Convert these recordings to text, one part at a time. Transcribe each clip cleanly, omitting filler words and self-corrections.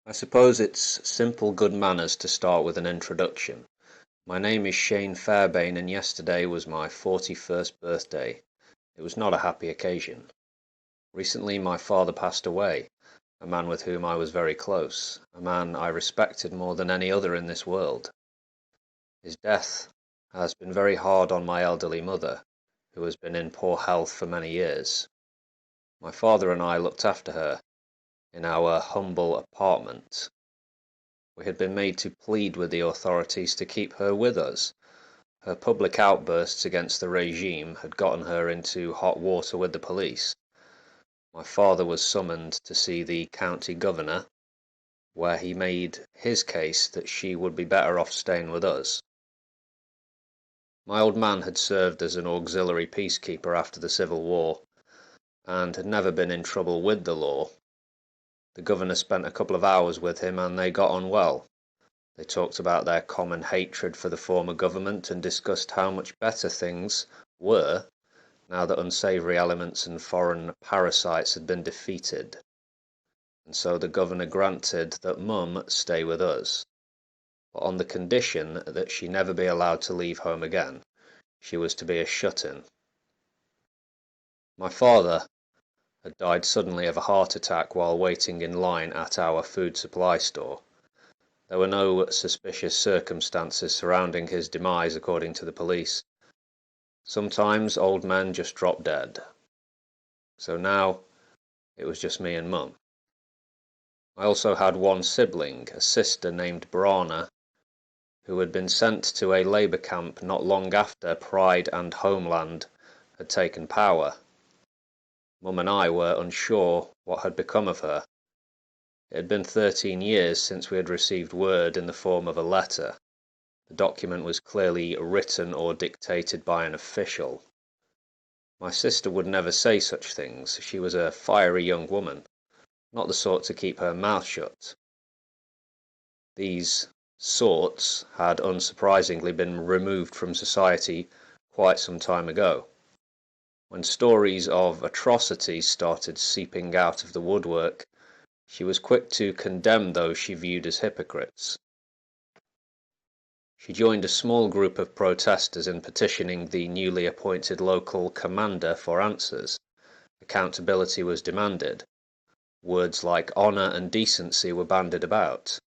I suppose it's simple good manners to start with an introduction. My name is Shane Fairbairn, and yesterday was my 41st birthday. It was not a happy occasion. Recently my father passed away, a man with whom I was very close, a man I respected more than any other in this world. His death has been very hard on my elderly mother, who has been in poor health for many years. My father and I looked after her in our humble apartment. We had been made to plead with the authorities to keep her with us. Her public outbursts against the regime had gotten her into hot water with the police. My father was summoned to see the county governor, where he made his case that she would be better off staying with us. My old man had served as an auxiliary peacekeeper after the Civil War, and had never been in trouble with the law. The governor spent a couple of hours with him, and they got on well. They talked about their common hatred for the former government and discussed how much better things were now that unsavoury elements and foreign parasites had been defeated. And so the governor granted that Mum stay with us, but on the condition that she never be allowed to leave home again. She was to be a shut-in. My father had died suddenly of a heart attack while waiting in line at our food supply store. There were no suspicious circumstances surrounding his demise, according to the police. Sometimes old men just drop dead. So now it was just me and Mum. I also had one sibling, a sister named Brana, who had been sent to a labour camp not long after Pride and Homeland had taken power. Mum and I were unsure what had become of her. It had been 13 years since we had received word in the form of a letter. The document was clearly written or dictated by an official. My sister would never say such things. She was a fiery young woman, not the sort to keep her mouth shut. These sorts had unsurprisingly been removed from society quite some time ago. When stories of atrocities started seeping out of the woodwork, she was quick to condemn those she viewed as hypocrites. She joined a small group of protesters in petitioning the newly appointed local commander for answers. Accountability was demanded. Words like honour and decency were bandied about.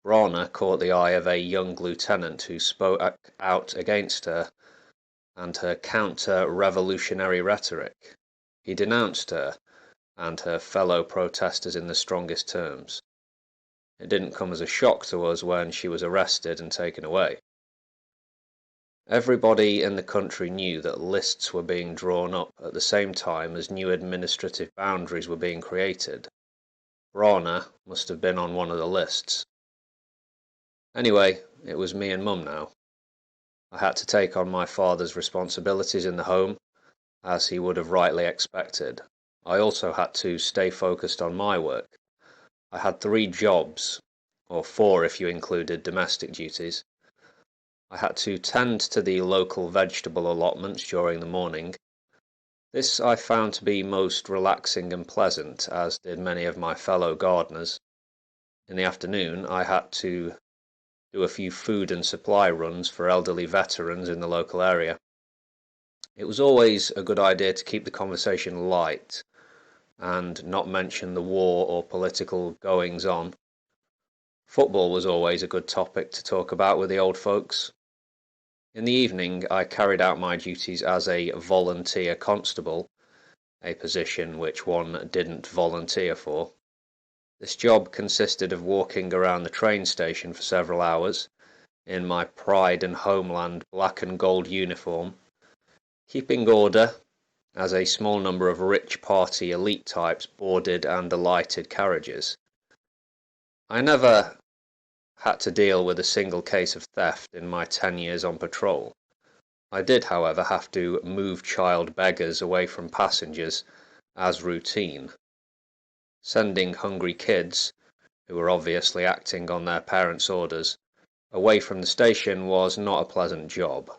Brana caught the eye of a young lieutenant who spoke out against her and her counter-revolutionary rhetoric. He denounced her and her fellow protesters in the strongest terms. It didn't come as a shock to us when she was arrested and taken away. Everybody in the country knew that lists were being drawn up at the same time as new administrative boundaries were being created. Brana must have been on one of the lists. Anyway, it was me and Mum now. I had to take on my father's responsibilities in the home, as he would have rightly expected. I also had to stay focused on my work. I had 3 jobs, or 4 if you included domestic duties. I had to tend to the local vegetable allotments during the morning. This I found to be most relaxing and pleasant, as did many of my fellow gardeners. In the afternoon I had to do a few food and supply runs for elderly veterans in the local area. It was always a good idea to keep the conversation light and not mention the war or political goings-on. Football was always a good topic to talk about with the old folks. In the evening I carried out my duties as a volunteer constable, a position which one didn't volunteer for. This job consisted of walking around the train station for several hours, in my Pride and Homeland black and gold uniform, keeping order as a small number of rich party elite types boarded and alighted carriages. I never had to deal with a single case of theft in my 10 years on patrol. I did, however, have to move child beggars away from passengers as routine. Sending hungry kids, who were obviously acting on their parents' orders, away from the station was not a pleasant job.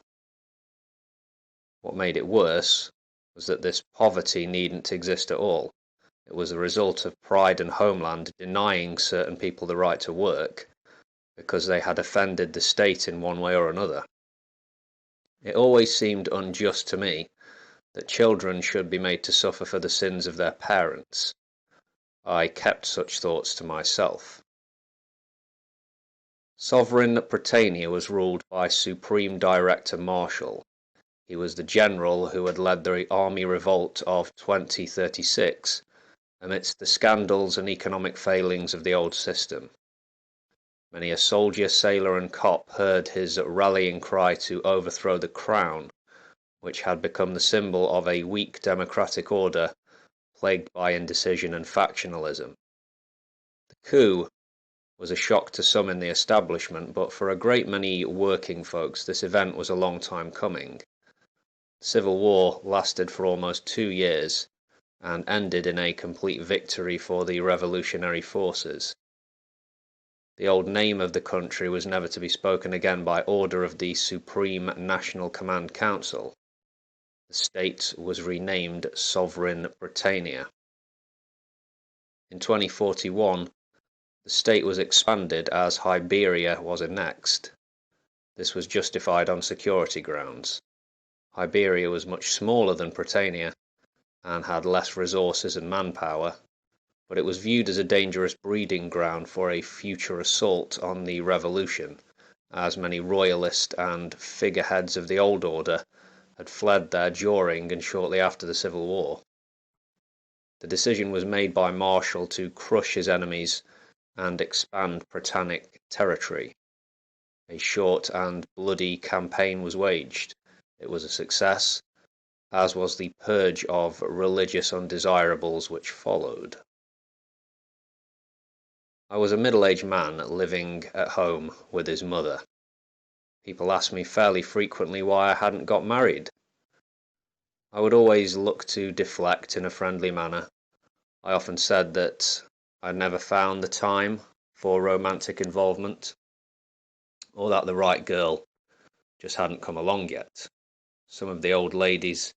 What made it worse was that this poverty needn't exist at all. It was the result of Pride and Homeland denying certain people the right to work because they had offended the state in one way or another. It always seemed unjust to me that children should be made to suffer for the sins of their parents. I kept such thoughts to myself. Sovereign Pretania was ruled by Supreme Director Marshall. He was the general who had led the army revolt of 2036 amidst the scandals and economic failings of the old system. Many a soldier, sailor and cop heard his rallying cry to overthrow the crown, which had become the symbol of a weak democratic order plagued by indecision and factionalism. The coup was a shock to some in the establishment, but for a great many working folks this event was a long time coming. The Civil War lasted for almost 2 years and ended in a complete victory for the revolutionary forces. The old name of the country was never to be spoken again by order of the Supreme National Command Council. The state was renamed Sovereign Pretania. In 2041, the state was expanded as Iberia was annexed. This was justified on security grounds. Iberia was much smaller than Pretania and had less resources and manpower, but it was viewed as a dangerous breeding ground for a future assault on the revolution, as many royalist and figureheads of the old order had fled there during and shortly after the Civil War. The decision was made by Marshall to crush his enemies and expand Britannic territory. A short and bloody campaign was waged. It was a success, as was the purge of religious undesirables which followed. I was a middle-aged man living at home with his mother. People asked me fairly frequently why I hadn't got married. I would always look to deflect in a friendly manner. I often said that I'd never found the time for romantic involvement, or that the right girl just hadn't come along yet. Some of the old ladies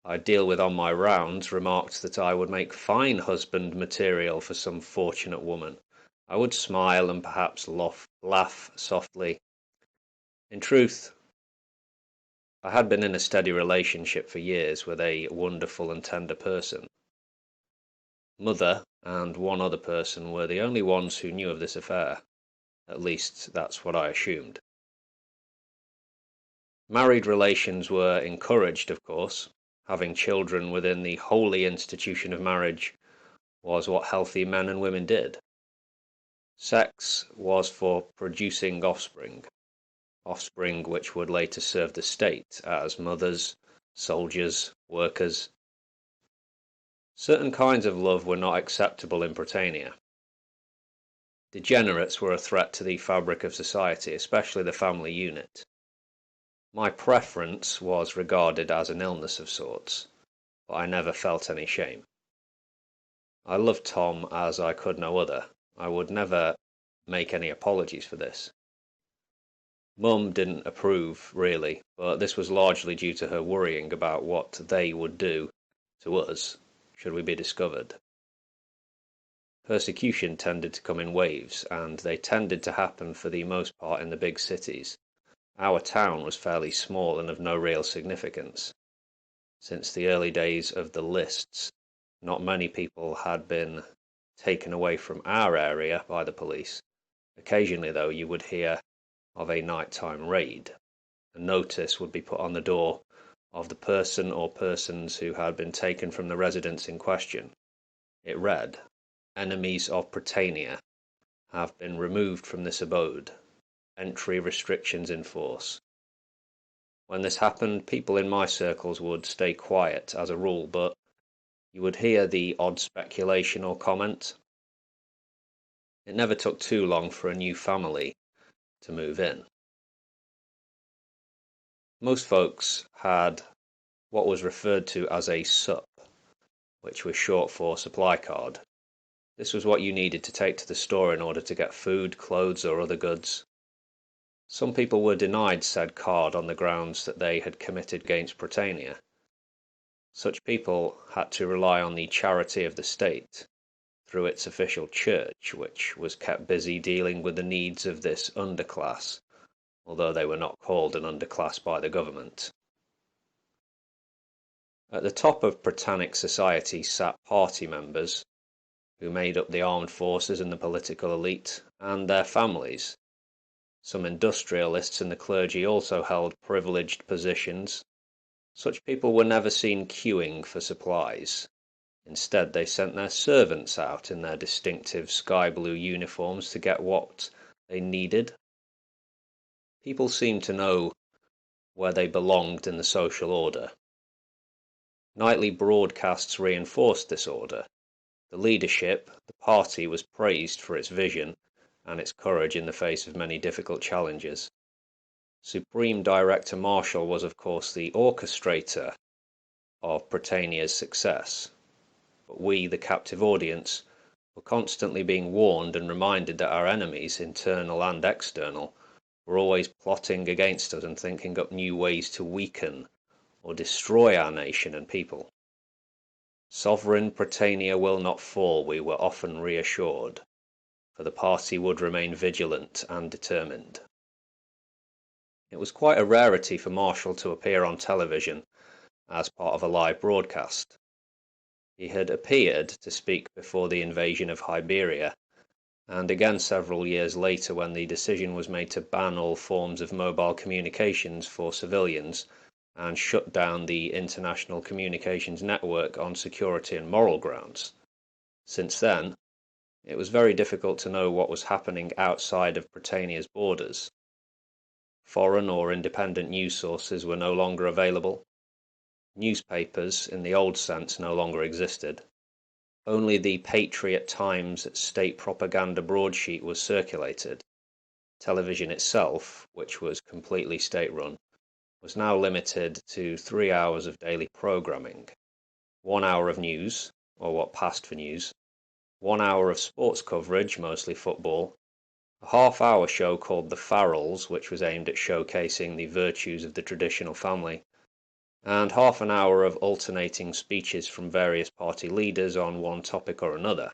I deal with on my rounds remarked that I would make fine husband material for some fortunate woman. I would smile and perhaps laugh softly. In truth, I had been in a steady relationship for years with a wonderful and tender person. Mother and one other person were the only ones who knew of this affair. At least that's what I assumed. Married relations were encouraged, of course. Having children within the holy institution of marriage was what healthy men and women did. Sex was for producing offspring which would later serve the state as mothers, soldiers, workers. Certain kinds of love were not acceptable in Pretania. Degenerates were a threat to the fabric of society, especially the family unit. My preference was regarded as an illness of sorts, but I never felt any shame. I loved Tom as I could no other. I would never make any apologies for this. Mum didn't approve, really, but this was largely due to her worrying about what they would do to us should we be discovered. Persecution tended to come in waves, and they tended to happen for the most part in the big cities. Our town was fairly small and of no real significance. Since the early days of the lists, not many people had been taken away from our area by the police. Occasionally, though, you would hear of a nighttime raid. A notice would be put on the door of the person or persons who had been taken from the residence in question. It read, "Enemies of Pretania have been removed from this abode. Entry restrictions in force." When this happened, people in my circles would stay quiet as a rule, but you would hear the odd speculation or comment. It never took too long for a new family to move in. Most folks had what was referred to as a SUP, which was short for supply card. This was what you needed to take to the store in order to get food, clothes, or other goods. Some people were denied said card on the grounds that they had committed against Pretania. Such people had to rely on the charity of the state through its official church, which was kept busy dealing with the needs of this underclass, although they were not called an underclass by the government. At the top of Britannic society sat party members, who made up the armed forces and the political elite, and their families. Some industrialists and the clergy also held privileged positions. Such people were never seen queuing for supplies. Instead, they sent their servants out in their distinctive sky blue uniforms to get what they needed. People seemed to know where they belonged in the social order. Nightly broadcasts reinforced this order. The leadership, the party, was praised for its vision and its courage in the face of many difficult challenges. Supreme Director Marshall was, of course, the orchestrator of Pretania's success, but we, the captive audience, were constantly being warned and reminded that our enemies, internal and external, were always plotting against us and thinking up new ways to weaken or destroy our nation and people. Sovereign Pretania will not fall, we were often reassured, for the party would remain vigilant and determined. It was quite a rarity for Marshall to appear on television as part of a live broadcast. He had appeared to speak before the invasion of Iberia, and again several years later when the decision was made to ban all forms of mobile communications for civilians and shut down the international communications network on security and moral grounds. Since then, it was very difficult to know what was happening outside of Pretania's borders. Foreign or independent news sources were no longer available. Newspapers, in the old sense, no longer existed. Only the Patriot Times state propaganda broadsheet was circulated. Television itself, which was completely state-run, was now limited to 3 hours of daily programming. 1 hour of news, or what passed for news, 1 hour of sports coverage, mostly football, a half-hour show called The Farrells, which was aimed at showcasing the virtues of the traditional family, and half an hour of alternating speeches from various party leaders on one topic or another.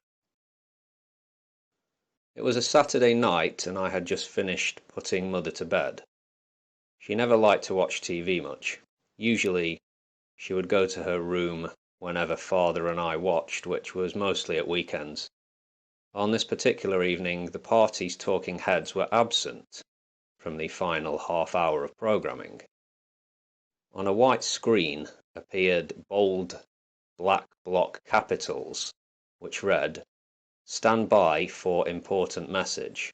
It was a Saturday night, and I had just finished putting Mother to bed. She never liked to watch TV much. Usually, she would go to her room whenever Father and I watched, which was mostly at weekends. On this particular evening, the party's talking heads were absent from the final half-hour of programming. On a white screen appeared bold black block capitals, which read, "Stand by for important message."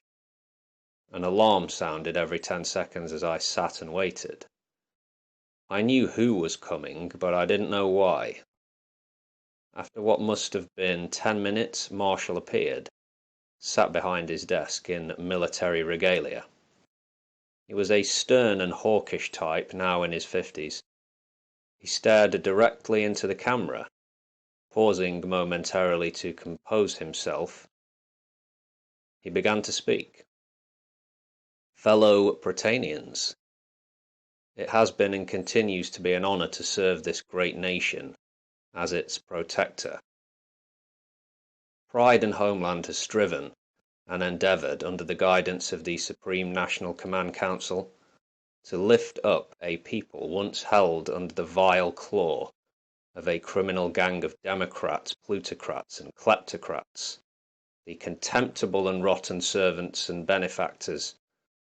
An alarm sounded every 10 seconds as I sat and waited. I knew who was coming, but I didn't know why. After what must have been 10 minutes, Marshall appeared, sat behind his desk in military regalia. He was a stern and hawkish type, now in his 50s. He stared directly into the camera, pausing momentarily to compose himself. He began to speak. Fellow Pretanians, it has been and continues to be an honor to serve this great nation as its protector. Pride and Homeland has striven and endeavored, under the guidance of the Supreme National Command Council, to lift up a people once held under the vile claw of a criminal gang of Democrats, plutocrats, and kleptocrats, the contemptible and rotten servants and benefactors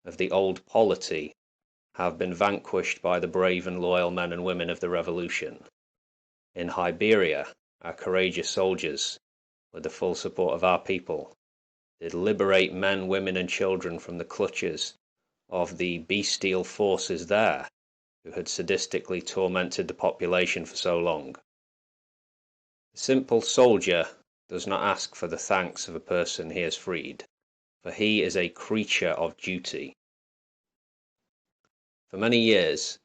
of the old polity have been vanquished by the brave and loyal men and women of the Revolution. In Iberia, our courageous soldiers, with the full support of our people, did liberate men, women, and children from the clutches of the bestial forces there, who had sadistically tormented the population for so long. The simple soldier does not ask for the thanks of a person he has freed, for he is a creature of duty. For many years,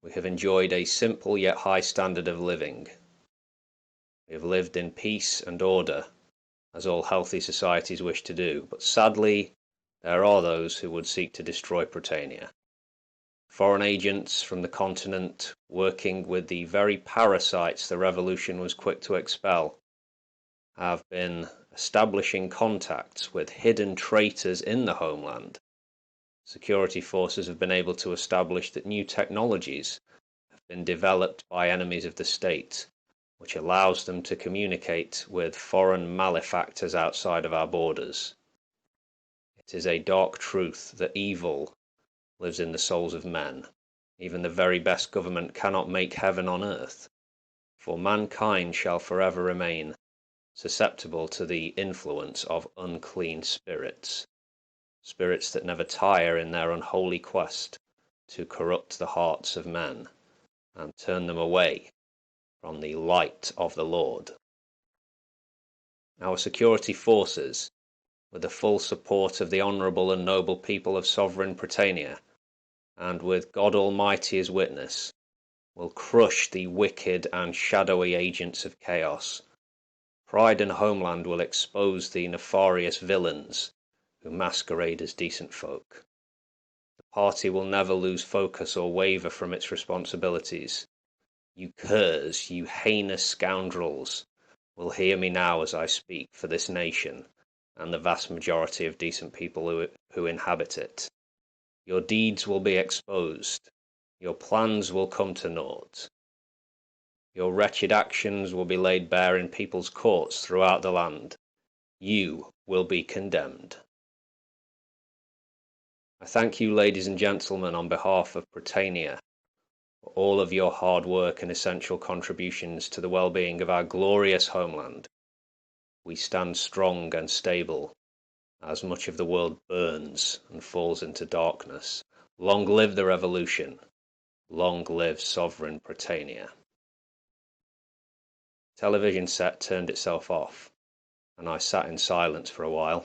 we have enjoyed a simple yet high standard of living. We have lived in peace and order, as all healthy societies wish to do, but sadly, there are those who would seek to destroy Pretania. Foreign agents from the continent, working with the very parasites the revolution was quick to expel, have been establishing contacts with hidden traitors in the homeland. Security forces have been able to establish that new technologies have been developed by enemies of the state, which allows them to communicate with foreign malefactors outside of our borders. It is a dark truth that evil lives in the souls of men. Even the very best government cannot make heaven on earth, for mankind shall forever remain susceptible to the influence of unclean spirits, spirits that never tire in their unholy quest to corrupt the hearts of men and turn them away from the light of the Lord. Our security forces, with the full support of the honourable and noble people of sovereign Pretania, and with God Almighty as witness, will crush the wicked and shadowy agents of chaos. Pride and Homeland will expose the nefarious villains who masquerade as decent folk. The party will never lose focus or waver from its responsibilities. You curs, you heinous scoundrels, will hear me now as I speak for this nation and the vast majority of decent people who inhabit it. Your deeds will be exposed. Your plans will come to naught. Your wretched actions will be laid bare in people's courts throughout the land. You will be condemned. I thank you, ladies and gentlemen, on behalf of Pretania, for all of your hard work and essential contributions to the well-being of our glorious homeland. We stand strong and stable, as much of the world burns and falls into darkness. Long live the revolution. Long live sovereign Pretania. The television set turned itself off, and I sat in silence for a while.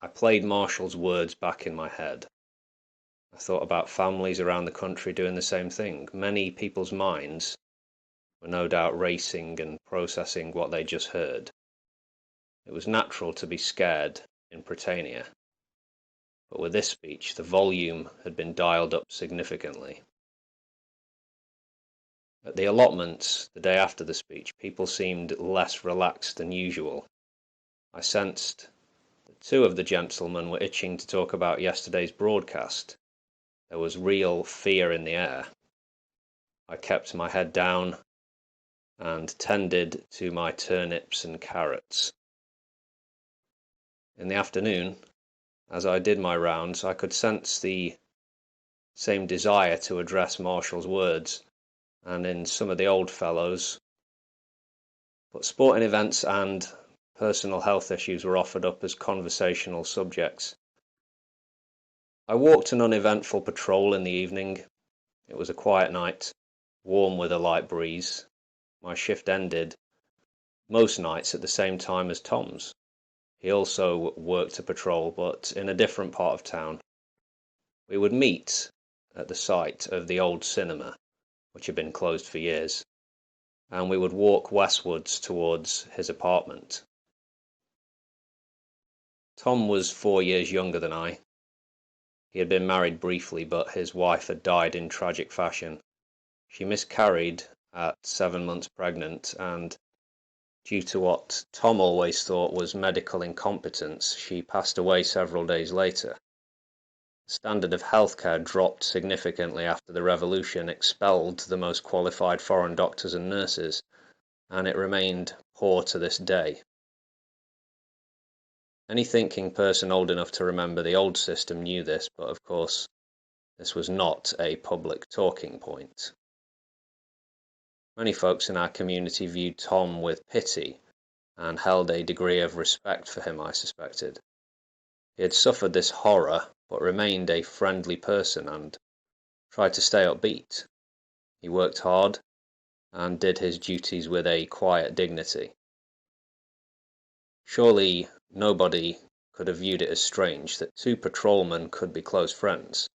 I played Marshall's words back in my head. I thought about families around the country doing the same thing. Many people's minds were no doubt racing and processing what they just heard. It was natural to be scared in Pretania, but with this speech the volume had been dialed up significantly. At the allotments, the day after the speech, people seemed less relaxed than usual. I sensed that two of the gentlemen were itching to talk about yesterday's broadcast. There was real fear in the air. I kept my head down and tended to my turnips and carrots. In the afternoon, as I did my rounds, I could sense the same desire to address Marshall's words, and in some of the old fellows, but sporting events and personal health issues were offered up as conversational subjects. I walked an uneventful patrol in the evening. It was a quiet night, warm with a light breeze. My shift ended most nights at the same time as Tom's. He also worked a patrol, but in a different part of town. We would meet at the site of the old cinema, which had been closed for years, and we would walk westwards towards his apartment. Tom was 4 years younger than I. He had been married briefly, but his wife had died in tragic fashion. She miscarried at 7 months pregnant, and due to what Tom always thought was medical incompetence, she passed away several days later. The standard of healthcare dropped significantly after the revolution expelled the most qualified foreign doctors and nurses, and it remained poor to this day. Any thinking person old enough to remember the old system knew this, but of course this was not a public talking point. Many folks in our community viewed Tom with pity and held a degree of respect for him, I suspected. He had suffered this horror, but remained a friendly person and tried to stay upbeat. He worked hard and did his duties with a quiet dignity. Surely nobody could have viewed it as strange that two patrolmen could be close friends,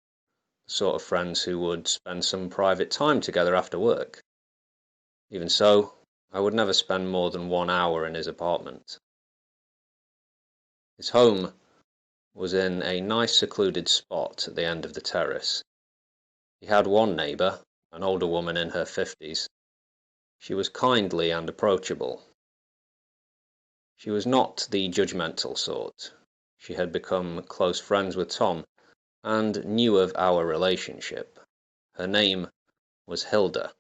the sort of friends who would spend some private time together after work. Even so, I would never spend more than 1 hour in his apartment. His home was in a nice secluded spot at the end of the terrace. He had one neighbour, an older woman in her 50s. She was kindly and approachable. She was not the judgmental sort. She had become close friends with Tom, and knew of our relationship. Her name was Hilda.